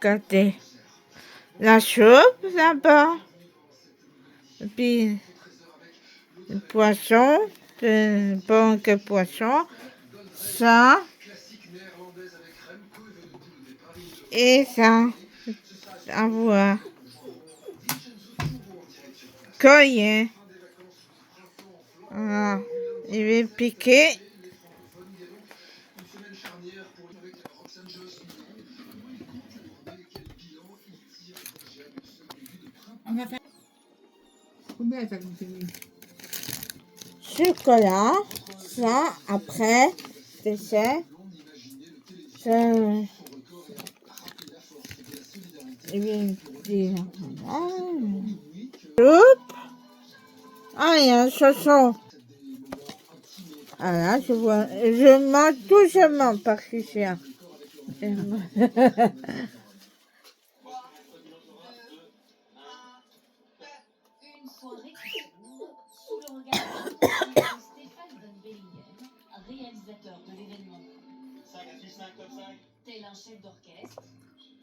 Regardez. La soupe là-bas. Et puis, le poisson. Le bon que poisson. Ça. Et ça. À voir. Collier. Voilà. Il va piquer. On va faire. Combien ça continue? Chocolat. Ça, après, dessert. Ça. Il va dire. Soupe. Ah, il y a un chausson. Voilà, je mange doucement parce que c'est un. Une soirée sous le regard de Stéphane Van Bellingen, réalisateur de l'événement. Tel un chef d'orchestre,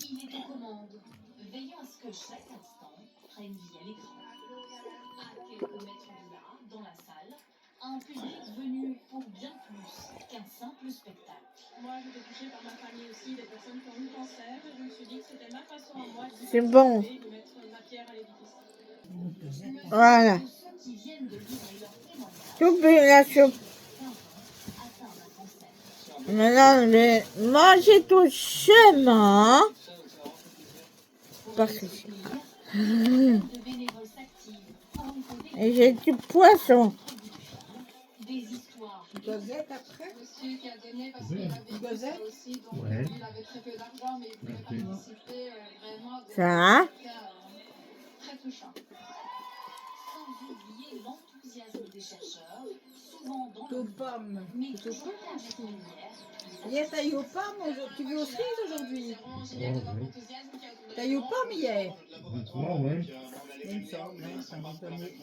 il est aux commandes, veillant à ce que chaque instant prenne vie à l'écran. À quelques mètres de là, dans la salle, un public venu pour bien plus qu'un simple spectacle. Moi, j'étais touchée par ma famille aussi, des personnes qui ont eu le cancer. Et je me suis dit que c'était ma façon à moi de C'est bon. de mettre ma pierre à l'édifice. Voilà. Tous ceux qui viennent de livrer leur témoignage Tout la soupe. atteints d'un cancer. Maintenant, je vais manger doucement. Parce que De bénévoles s'activent pour une cause et j'ai du poisson. des histoires. Gazette après? Monsieur qui a donné parce qu'il avait vécu ça aussi, donc Ouais. il avait très peu d'argent, mais il voulait participer vraiment de Ça. très touchant. Sans oublier l'enthousiasme des chercheurs, souvent dans Aux le pommes. mais C'est aux toujours pommes. avec lumière. Hier, t'as eu aux pommes aujourd'hui. Tu vas aux cerises aujourd'hui? C'est vraiment génial de voir l'enthousiasme qu'il y a autour de T'as eu aux pommes hier? Doucement, ouais. Il me semble, hein, ça m'a donné.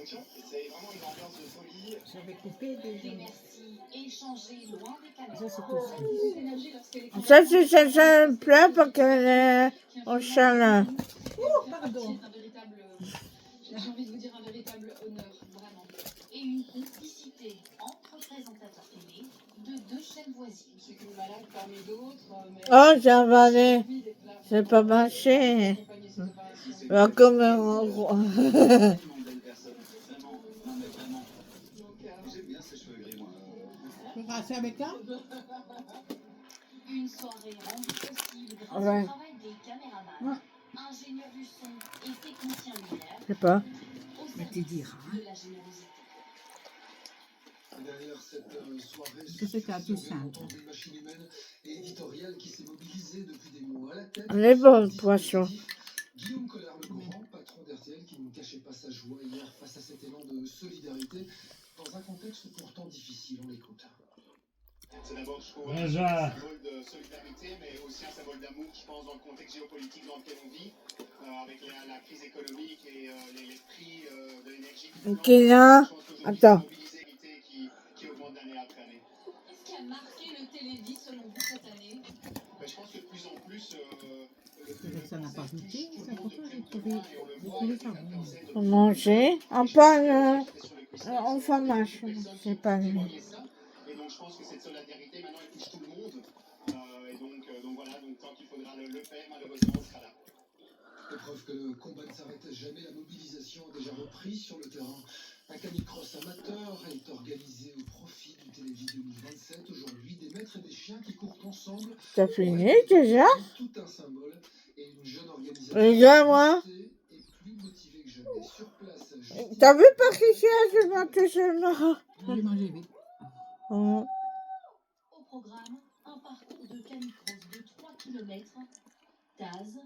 J'avais coupé Des déjà. merci échangés loin des Ça, caméras. c'est aussi. plus d'énergie lorsqu'elle est Ça, c'est ça me plaît parce qu'elle est au chaleur. Oh, pardon. un véritable, j'ai envie de vous dire un véritable honneur, vraiment. Et une complicité entre présentateurs télé de deux chaînes voisines. C'est qu'une malade parmi d'autres, mais Oh, ça va aller. envie d'être là. C'est pas marché. Accompagner cette opération. Va comme un roi. Tu vas avec un? Une soirée rendue possible grâce Ouais. au travail des caméramans, ingénieurs du son et techniciens lumière Je sais pas. au Mais tu service diras, hein. de la générosité. Derrière cette soirée, Que c'était un tout simple. une machine humaine et éditoriale qui s'est mobilisée depuis des mois. À la tête, Les bons poissons. Guillaume Collard-le-Grand, patron d'RTL, qui ne cachait pas sa joie hier face à cet élan de solidarité dans un contexte pourtant difficile. On l'écoute. C'est d'abord, je trouve, Ouais, un ja. symbole de solidarité, mais aussi un symbole d'amour, je pense, dans le contexte géopolitique dans lequel on vit, avec la crise économique et les prix de l'énergie. Ok, là. Attends. Qui augmente d'année après année. Qu'est-ce qui a marqué le télévis selon vous cette année? Mais je pense que de plus en plus, Ça n'a pas goûté, ça pourtant j'ai trouvé ça bon. Pour manger. En pas en fromage. C'est pas lui. et donc je pense que cette solidarité, maintenant, elle touche tout le monde. Et donc voilà, donc quand il faudra le faire, malheureusement, on sera là. Preuve que le combat ne s'arrête jamais, la mobilisation a déjà repris sur le terrain. Un canicross amateur est organisé au profit du Télévis 2027. Aujourd'hui, des maîtres et des chiens qui courent ensemble. T'as fini déjà? Tout un symbole et une jeune organisation. Regarde, moi. Et plus motivée que jamais. Sur place, Justine- T'as vu Patricia? Je mange tout seulement. J'ai mangé vite. Oh. Au programme, un parcours de canicross de 3 km, Taz,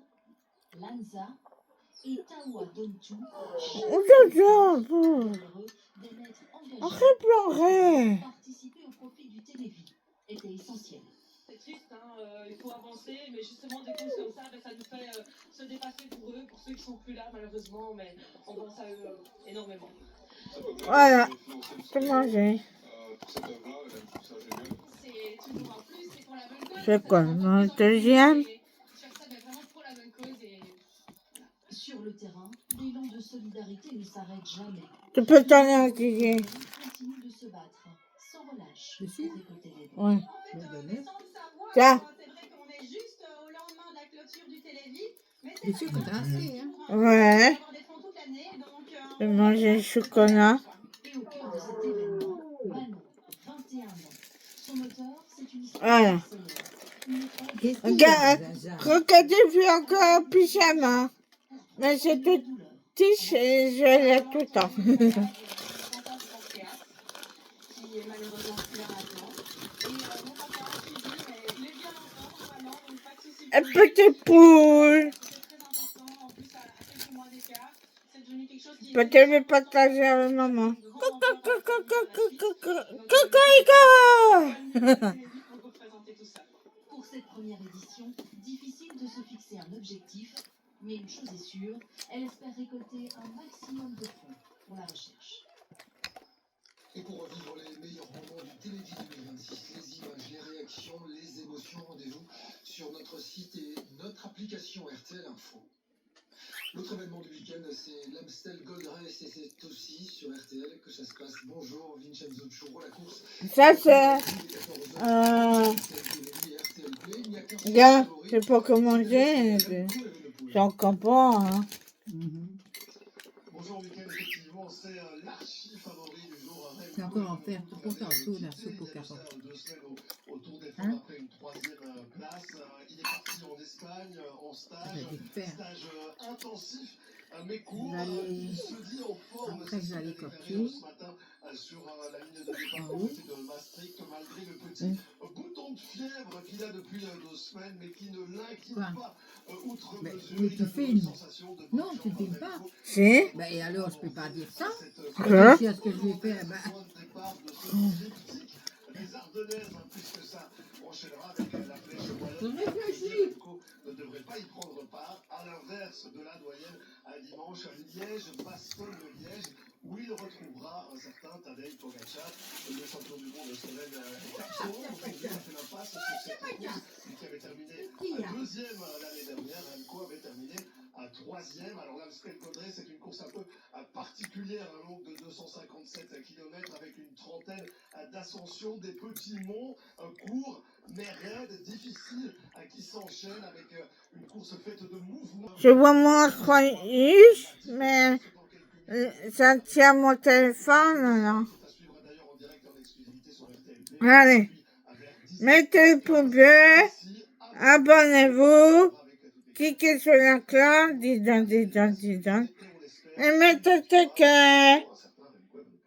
Lanza et Tawa Dontu, Oh, je heureux d'être engagés arrête de pleurer. pour participer au profit du Télévis était essentiel. C'est triste, hein, il faut avancer, mais justement des causes comme ça, ben, ça nous fait se dépasser pour eux, pour ceux qui sont plus là malheureusement, mais on pense à eux énormément. Voilà. Je peux manger. C'est toujours un plus, c'est pour la bonne cause. C'est quoi, mon deuxième? Sur sa terrain, l'élan de solidarité ne s'arrête jamais. Tu peux t'en aller, Didier. Continue de se battre, sans relâche, Je suis. pour récolter les dons. Ouais. Je vais donner. Tiens. C'est vrai qu'on est juste au lendemain de la clôture du Télévis, mais C'est sûr que t'as assez, hein. Ouais. avoir des fonds toute l'année, donc Je vais manger le chocolat. Et au cœur de cet événement, Manon, 21 ans. Son moteur, c'est une histoire Voilà. personnelle. Une épreuve Qu'est-ce qu'il y a, Regarde, Zaza? crocodile fait encore en pyjama. Mais c'est tout douleur. petit et je l'ai tout le temps. qui est malheureusement plus là maintenant. Et mon papa qui dit, mais il est bien encore, maman, donc pas de soucis. Un petit poule. C'est très important, en plus à quelques mois d'écart. C'est devenu quelque chose qui Peut-être me partager avec maman. pour représenter tout ça. Pour cette première édition, difficile de se fixer un objectif, mais une chose est sûre, elle espère récolter un maximum de fonds pour la recherche. Et pour revivre les meilleurs moments du Télévis 2026, les images, les réactions, les émotions, rendez-vous sur notre site et notre application RTL Info. L'autre événement du week-end, c'est l'Amstel Gold Race et c'est aussi sur RTL que ça se passe. Bonjour Vincenzo Churro, la course. Ça, c'est... Regarde, c'est pas comment manger. C'est encore bon, hein. Bonjour week-end, effectivement, c'est l'archi-favori du jour. C'est encore en faire tout content, tout la soupe aux carottes. 2 semaines au Tour des Hein? Flandres après une 3e place. Il est parti en Espagne en stage. J'allais faire. Stage intensif, mais court. J'allais- Il se dit en forme. Après, c'est ce j'allais qu'il a copier. déclaré ce matin sur la ligne de départ En du haut. côté de Maastricht, malgré le petit bouton de fièvre qu'il a depuis 2 semaines, mais qui ne l'inquiète Quoi? pas outre Mais mesure. oui, Il tu a toujours filmes. une sensation de Non, bonne tu jambe filmes à pas. Melco. Si. Ben et alors, je peux pas dire ça. Quoi? Réfléchis à ce que je vais faire. Ben, Les Ardennaises, puisque ça enchaînera avec la flèche je wallonne. réfléchis. Melco ne devrait pas y prendre part, à l'inverse de la doyenne à dimanche à Liège-Bastogne-Liège, où il retrouvera un certain Tadej Pogacar, le champion du monde slovène Capso. Aujourd'hui, il a fait l'impasse sur cette course, lui qui avait terminé à 2e l'année dernière. Remco avait terminé à 3e. Alors l'Amstel Gold Race, c'est une course un peu particulière, longue de 257 km avec une trentaine d'ascensions, des petits monts courts mais raides, difficiles, qui s'enchaînent avec une course faite de mouvements. Je vois mon croyus, mais ça tient mon téléphone, là. C'est à suivre d'ailleurs en direct en exclusivité sur RTL+. Allez, mettez le pouce bleu, abonnez-vous, cliquez sur la cloche, dis donc, et mettez le cœur,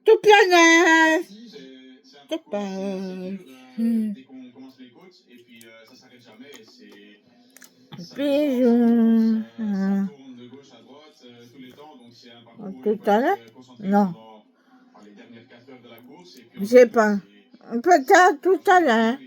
tout planète, tout planète. Dès qu'on commence les côtes, et puis ça s'arrête jamais, et c'est... Bisous. Ça tourne de gauche à droite tous les temps, donc c'est un parcours où Tout il faut à l'heure? être concentré Non. pendant les dernières 4 heures de la course. Et puis J'ai pas. c'est- Peut-être tout à l'heure.